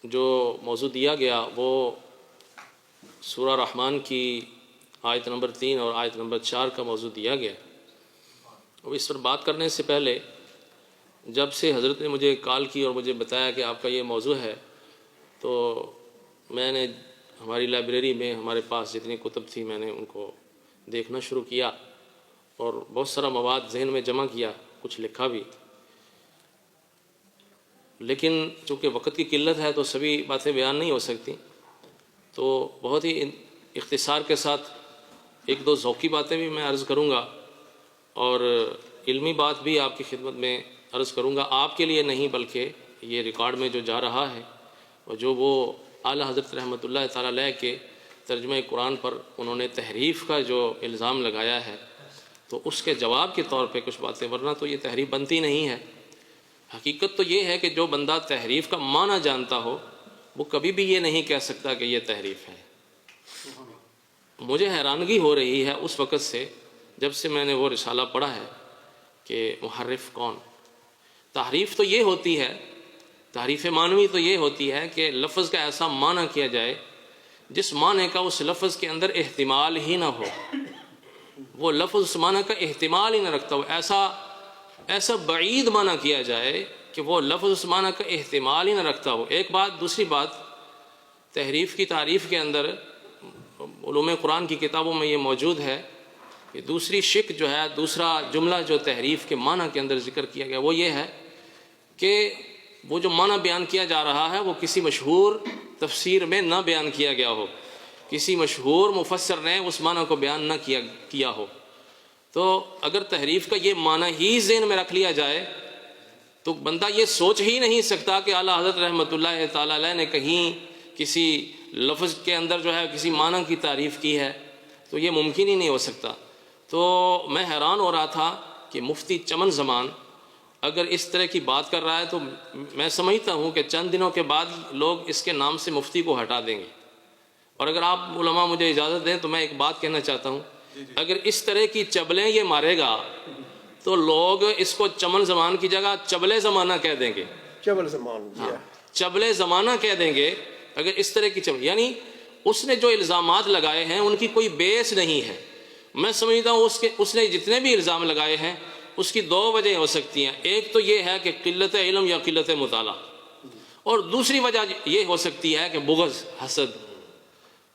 جو موضوع دیا گیا وہ سورہ رحمان کی آیت نمبر 3 اور آیت نمبر 4 کا موضوع دیا گیا. اور اس پر بات کرنے سے پہلے جب سے حضرت نے مجھے کال کی اور مجھے بتایا کہ آپ کا یہ موضوع ہے، تو میں نے ہماری لائبریری میں ہمارے پاس جتنی کتب تھی میں نے ان کو دیکھنا شروع کیا اور بہت سارا مواد ذہن میں جمع کیا، کچھ لکھا بھی. لیکن چونکہ وقت کی قلت ہے تو سبھی باتیں بیان نہیں ہو سکتی، تو بہت ہی اختصار کے ساتھ ایک دو ذوقی باتیں بھی میں عرض کروں گا اور علمی بات بھی آپ کی خدمت میں عرض کروں گا، آپ کے لیے نہیں بلکہ یہ ریکارڈ میں جو جا رہا ہے اور جو وہ اعلیٰ حضرت رحمۃ اللہ تعالیٰ علیہ کے ترجمہ قرآن پر انہوں نے تحریف کا جو الزام لگایا ہے، تو اس کے جواب کے طور پہ کچھ باتیں، ورنہ تو یہ تحریف بنتی نہیں ہے. حقیقت تو یہ ہے کہ جو بندہ تحریف کا معنی جانتا ہو وہ کبھی بھی یہ نہیں کہہ سکتا کہ یہ تحریف ہے. مجھے حیرانگی ہو رہی ہے اس وقت سے جب سے میں نے وہ رسالہ پڑھا ہے کہ محرف کون. تحریف تو یہ ہوتی ہے، تحریف معنوی تو یہ ہوتی ہے کہ لفظ کا ایسا معنی کیا جائے جس معنی کا اس لفظ کے اندر احتمال ہی نہ ہو، وہ لفظ اس معنی کا احتمال ہی نہ رکھتا ہو، ایسا بعید معنی کیا جائے کہ وہ لفظ اس معنی کا احتمال ہی نہ رکھتا ہو. ایک بات. دوسری بات، تحریف کی تعریف کے اندر علوم قرآن کی کتابوں میں یہ موجود ہے کہ دوسری شک جو ہے، دوسرا جملہ جو تحریف کے معنی کے اندر ذکر کیا گیا وہ یہ ہے کہ وہ جو معنی بیان کیا جا رہا ہے وہ کسی مشہور تفسیر میں نہ بیان کیا گیا ہو، کسی مشہور مفسر نے اس معنی کو بیان نہ کیا ہو. تو اگر تحریف کا یہ معنی ہی ذہن میں رکھ لیا جائے تو بندہ یہ سوچ ہی نہیں سکتا کہ اعلیٰ حضرت رحمۃ اللہ تعالیٰ علیہ نے کہیں کسی لفظ کے اندر جو ہے کسی معنی کی تعریف کی ہے، تو یہ ممکن ہی نہیں ہو سکتا. تو میں حیران ہو رہا تھا کہ مفتی چمن زمان اگر اس طرح کی بات کر رہا ہے تو میں سمجھتا ہوں کہ چند دنوں کے بعد لوگ اس کے نام سے مفتی کو ہٹا دیں گے. اور اگر آپ علماء مجھے اجازت دیں تو میں ایک بات کہنا چاہتا ہوں، اگر اس طرح کی چبلیں یہ مارے گا تو لوگ اس کو چمن زمان کی جگہ چبلے زمانہ کہہ دیں گے. چبل زمان، چبلے زمانہ کہہ دیں گے اگر اس طرح کی چبل. یعنی اس نے جو الزامات لگائے ہیں ان کی کوئی بیس نہیں ہے. میں سمجھتا ہوں اس نے جتنے بھی الزام لگائے ہیں اس کی دو وجہ ہو سکتی ہیں. ایک تو یہ ہے کہ قلت علم یا قلت مطالعہ، اور دوسری وجہ یہ ہو سکتی ہے کہ بغض، حسد.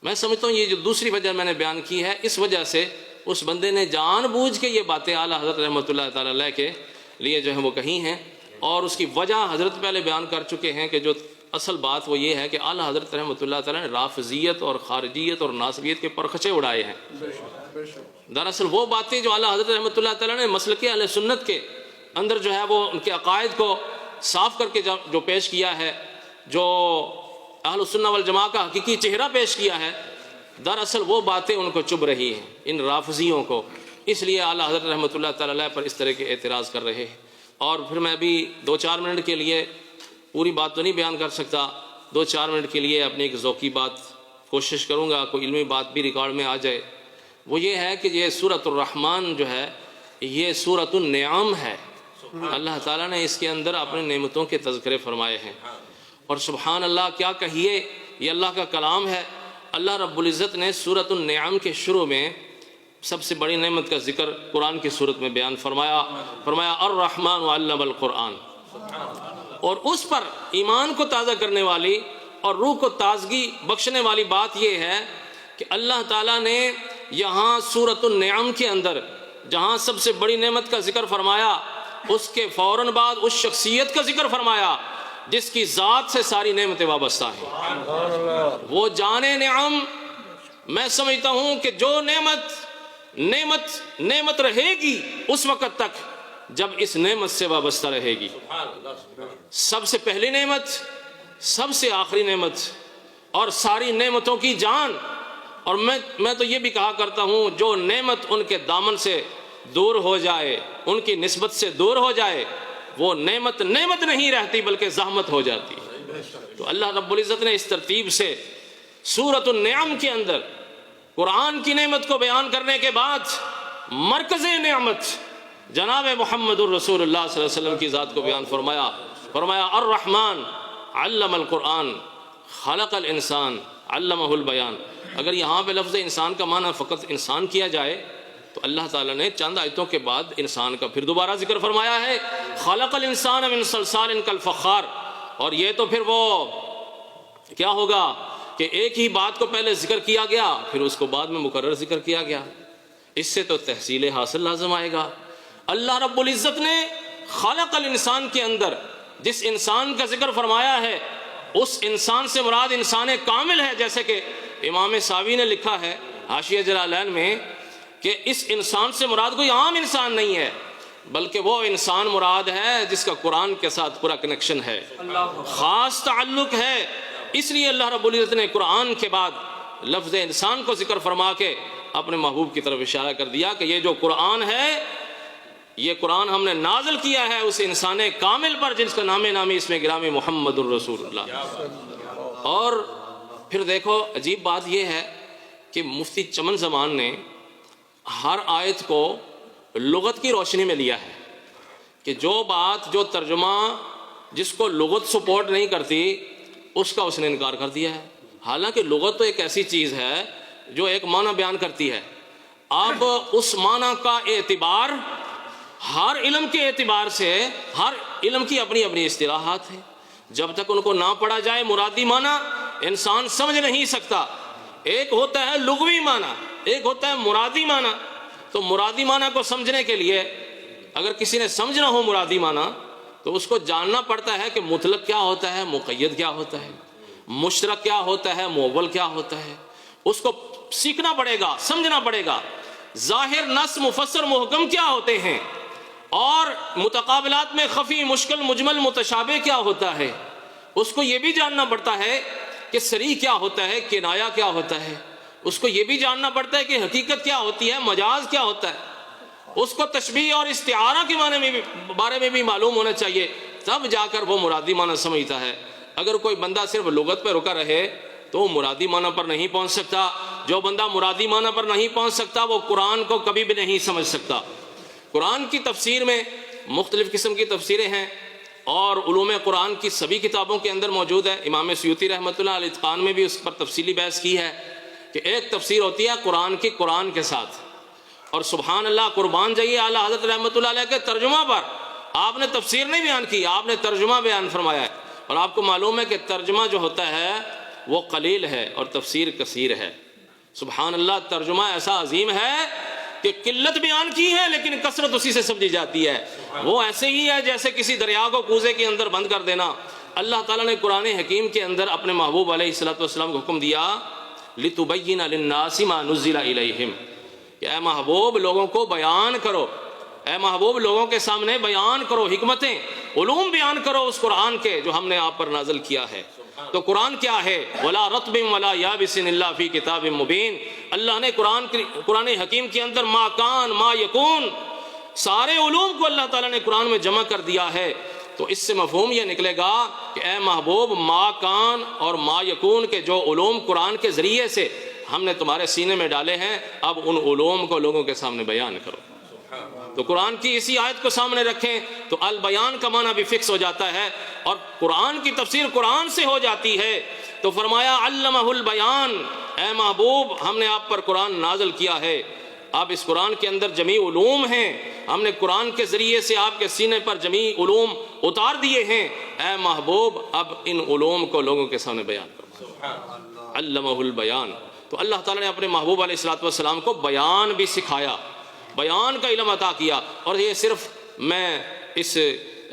میں سمجھتا ہوں یہ جو دوسری وجہ میں نے بیان کی ہے، اس وجہ سے اس بندے نے جان بوجھ کے یہ باتیں اعلیٰ حضرت رحمۃ اللہ تعالیٰ علیہ کے لیے جو ہے وہ کہی ہیں، اور اس کی وجہ حضرت پہلے بیان کر چکے ہیں کہ جو اصل بات وہ یہ ہے کہ اعلیٰ حضرت رحمۃ اللہ تعالیٰ نے رافضیت اور خارجیت اور ناصبیت کے پرخچے اڑائے ہیں. دراصل وہ باتیں جو اعلیٰ حضرت رحمۃ اللہ تعالیٰ نے مسلک اہل سنت کے اندر جو ہے وہ ان کے عقائد کو صاف کر کے جو پیش کیا ہے، جو اہل السنہ والجماعہ کا حقیقی چہرہ پیش کیا ہے، دراصل وہ باتیں ان کو چبھ رہی ہیں، ان رافضیوں کو. اس لیے اعلیٰ حضرت رحمۃ اللہ تعالیٰ علیہ پر اس طرح کے اعتراض کر رہے ہیں. اور پھر میں ابھی 2-4 منٹ کے لیے پوری بات تو نہیں بیان کر سکتا، 2-4 منٹ کے لیے اپنی ایک ذوقی بات کوشش کروں گا، کوئی علمی بات بھی ریکارڈ میں آ جائے. وہ یہ ہے کہ یہ سورۃ الرحمن جو ہے یہ سورۃ النعم ہے. اللہ تعالیٰ نے اس کے اندر اپنے نعمتوں کے تذکرے فرمائے ہیں، اور سبحان اللہ کیا کہیے، یہ اللہ کا کلام ہے. اللہ رب العزت نے سورۃ النعم کے شروع میں سب سے بڑی نعمت کا ذکر قرآن کی صورت میں بیان فرمایا الرحمن علم القرآن. اور اس پر ایمان کو تازہ کرنے والی اور روح کو تازگی بخشنے والی بات یہ ہے کہ اللہ تعالیٰ نے یہاں سورۃ النعم کے اندر جہاں سب سے بڑی نعمت کا ذکر فرمایا، اس کے فوراً بعد اس شخصیت کا ذکر فرمایا جس کی ذات سے ساری نعمتیں وابستہ ہیں. وہ جان نعم. میں سمجھتا ہوں کہ جو نعمت رہے گی اس وقت تک جب اس نعمت سے وابستہ رہے گی. سب سے پہلی نعمت، سب سے آخری نعمت، اور ساری نعمتوں کی جان. اور میں تو یہ بھی کہا کرتا ہوں جو نعمت ان کے دامن سے دور ہو جائے، ان کی نسبت سے دور ہو جائے، وہ نعمت نہیں رہتی بلکہ زحمت ہو جاتی ہے. تو اللہ رب العزت نے اس ترتیب سے سورۃ النعم کے اندر قرآن کی نعمت کو بیان کرنے کے بعد مرکز نعمت جناب محمد الرسول اللہ صلی اللہ علیہ وسلم کی ذات کو بیان فرمایا الرحمن علم القرآن. خلق الانسان علمہ البیان، اگر یہاں پہ لفظ انسان کا معنی فقط انسان کیا جائے تو اللہ تعالیٰ نے چند آیتوں کے بعد انسان کا پھر دوبارہ ذکر فرمایا ہے، خلق الانسان من صلصال کالفخار، اور یہ تو پھر وہ کیا ہوگا کہ ایک ہی بات کو پہلے ذکر کیا گیا پھر اس کو بعد میں مکرر ذکر کیا گیا، اس سے تو تحصیل حاصل لازم آئے گا۔ اللہ رب العزت نے خلق الانسان کے اندر جس انسان کا ذکر فرمایا ہے اس انسان سے مراد انسان کامل ہے، جیسے کہ امام ساوی نے لکھا ہے حاشیہ جلالین میں کہ اس انسان سے مراد کوئی عام انسان نہیں ہے، بلکہ وہ انسان مراد ہے جس کا قرآن کے ساتھ پورا کنیکشن ہے، خاص تعلق ہے۔ اس لیے اللہ رب العزت نے قرآن کے بعد لفظ انسان کو ذکر فرما کے اپنے محبوب کی طرف اشارہ کر دیا کہ یہ جو قرآن ہے، یہ قرآن ہم نے نازل کیا ہے اس انسان کامل پر جس کا نام نامی اس میں گرامی محمد الرسول اللہ۔ اور پھر دیکھو عجیب بات یہ ہے کہ مفتی چمن زمان نے ہر آیت کو لغت کی روشنی میں لیا ہے کہ جو بات جو ترجمہ جس کو لغت سپورٹ نہیں کرتی اس کا اس نے انکار کر دیا ہے، حالانکہ لغت تو ایک ایسی چیز ہے جو ایک معنی بیان کرتی ہے۔ اب اس معنی کا اعتبار ہر علم کے اعتبار سے، ہر علم کی اپنی اپنی اصطلاحات ہیں، جب تک ان کو نہ پڑھا جائے مرادی معنی انسان سمجھ نہیں سکتا۔ ایک ہوتا ہے لغوی معنی، ایک ہوتا ہے مرادی معنی۔ تو مرادی معنی کو سمجھنے کے لیے اگر کسی نے سمجھنا ہو مرادی معنی تو اس کو جاننا پڑتا ہے کہ مطلق کیا ہوتا ہے، مقید کیا ہوتا ہے، مشترک کیا ہوتا ہے، مؤول کیا ہوتا ہے، اس کو سیکھنا پڑے گا، سمجھنا پڑے گا۔ ظاہر، نص، مفسر، محکم کیا ہوتے ہیں، اور متقابلات میں خفی، مشکل، مجمل، متشابہ کیا ہوتا ہے، اس کو یہ بھی جاننا پڑتا ہے کہ صریح کیا ہوتا ہے، کنایہ کیا ہوتا ہے، اس کو یہ بھی جاننا پڑتا ہے کہ حقیقت کیا ہوتی ہے، مجاز کیا ہوتا ہے، اس کو تشبیہ اور استعارہ کے بارے میں بھی معلوم ہونا چاہیے، تب جا کر وہ مرادی معنی سمجھتا ہے۔ اگر کوئی بندہ صرف لغت پہ رکا رہے تو وہ مرادی معنی پر نہیں پہنچ سکتا۔ جو بندہ مرادی معنی پر نہیں پہنچ سکتا وہ قرآن کو کبھی بھی نہیں سمجھ سکتا۔ قرآن کی تفسیر میں مختلف قسم کی تفسیریں ہیں اور علوم قرآن کی سبھی کتابوں کے اندر موجود ہے۔ امام سیوطی رحمۃ اللہ علیہ الاتقان میں بھی اس پر تفصیلی بحث کی ہے کہ ایک تفسیر ہوتی ہے قرآن کی قرآن کے ساتھ، اور سبحان اللہ قربان جائیے اعلیٰ حضرت رحمۃ اللہ علیہ کے ترجمہ پر آپ نے تفسیر نہیں بیان کی، آپ نے ترجمہ بیان فرمایا ہے۔ اور آپ کو معلوم ہے کہ ترجمہ جو ہوتا ہے وہ قلیل ہے اور تفسیر کثیر ہے۔ سبحان اللہ، ترجمہ ایسا عظیم ہے کہ قلت بیان کی ہے لیکن کثرت اسی سے سمجھی جاتی ہے۔ وہ ایسے ہی ہے جیسے کسی دریا کو کوزے کے اندر بند کر دینا۔ اللہ تعالیٰ نے قرآن حکیم کے اندر اپنے محبوب علیہ الصلوۃ والسلام کو حکم دیا لِتُبَيِّنَ لِلنَّاسِ مَا نُزِّلَ إِلَيْهِمْ، کہ اے محبوب لوگوں کو بیان کرو، اے محبوب لوگوں کے سامنے بیان کرو، حکمتیں، علوم بیان کرو اس قرآن کے جو ہم نے آپ پر نازل کیا ہے۔ تو قرآن کیا ہے؟ وَلَا رَطْبٍ وَلَا يَابِسٍ إِلَّا فِي كِتَابٍ مُبِينٍ۔ اللہ نے قرآن حکیم کے اندر ما کان ما یکون سارے علوم کو اللہ تعالیٰ نے قرآن میں جمع کر دیا ہے۔ تو اس سے مفہوم یہ نکلے گا کہ اے محبوب ما کان اور ما یکون کے جو علوم قرآن کے ذریعے سے ہم نے تمہارے سینے میں ڈالے ہیں، اب ان علوم کو لوگوں کے سامنے بیان کرو۔ تو قرآن کی اسی آیت کو سامنے رکھیں تو البیان کا معنی بھی فکس ہو جاتا ہے اور قرآن کی تفسیر قرآن سے ہو جاتی ہے۔ تو فرمایا علمہ البیان، اے محبوب ہم نے آپ پر قرآن نازل کیا ہے، اب اس قرآن کے اندر جمیع علوم ہیں، ہم نے قرآن کے ذریعے سے آپ کے سینے پر جمیع علوم اتار دیے ہیں، اے محبوب اب ان علوم کو لوگوں کے سامنے بیان کرو۔ علمہ البیان، تو اللہ تعالیٰ نے اپنے محبوب علیہ الصلوۃ والسلام کو بیان بھی سکھایا، بیان کا علم عطا کیا۔ اور یہ صرف میں اس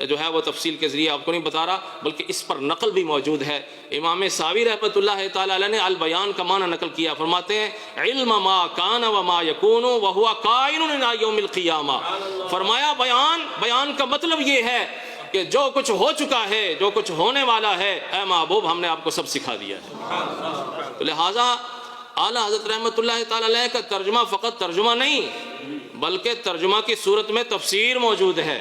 جو ہے وہ تفصیل کے ذریعے آپ کو نہیں بتا رہا، بلکہ اس پر نقل بھی موجود ہے۔ امام ساوی رحمۃ اللہ تعالیٰ علیہ نے البیان کا معنی نقل کیا، فرماتے ہیں علم ما کان وما یکون وہو کائن الی یوم القیامہ۔ فرمایا بیان کا مطلب یہ ہے کہ جو کچھ ہو چکا ہے، جو کچھ ہونے والا ہے، اے محبوب ہم نے آپ کو سب سکھا دیا ہے۔ تو لہٰذا اعلیٰ حضرت رحمۃ اللہ تعالیٰ علیہ کا ترجمہ فقط ترجمہ نہیں بلکہ ترجمہ کی صورت میں تفسیر موجود ہے،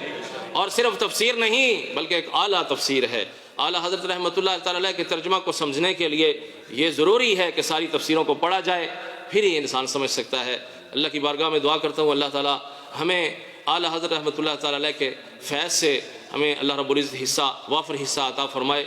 اور صرف تفسیر نہیں بلکہ ایک اعلیٰ تفسیر ہے۔ اعلیٰ حضرت رحمۃ اللہ تعالیٰ علیہ کے ترجمہ کو سمجھنے کے لیے یہ ضروری ہے کہ ساری تفسیروں کو پڑھا جائے، پھر ہی انسان سمجھ سکتا ہے۔ اللہ کی بارگاہ میں دعا کرتا ہوں اللہ تعالیٰ ہمیں اعلیٰ حضرت رحمۃ اللہ تعالیٰ علیہ کے فیض سے ہمیں اللہ رب العزت حصہ وافر حصہ عطا فرمائے۔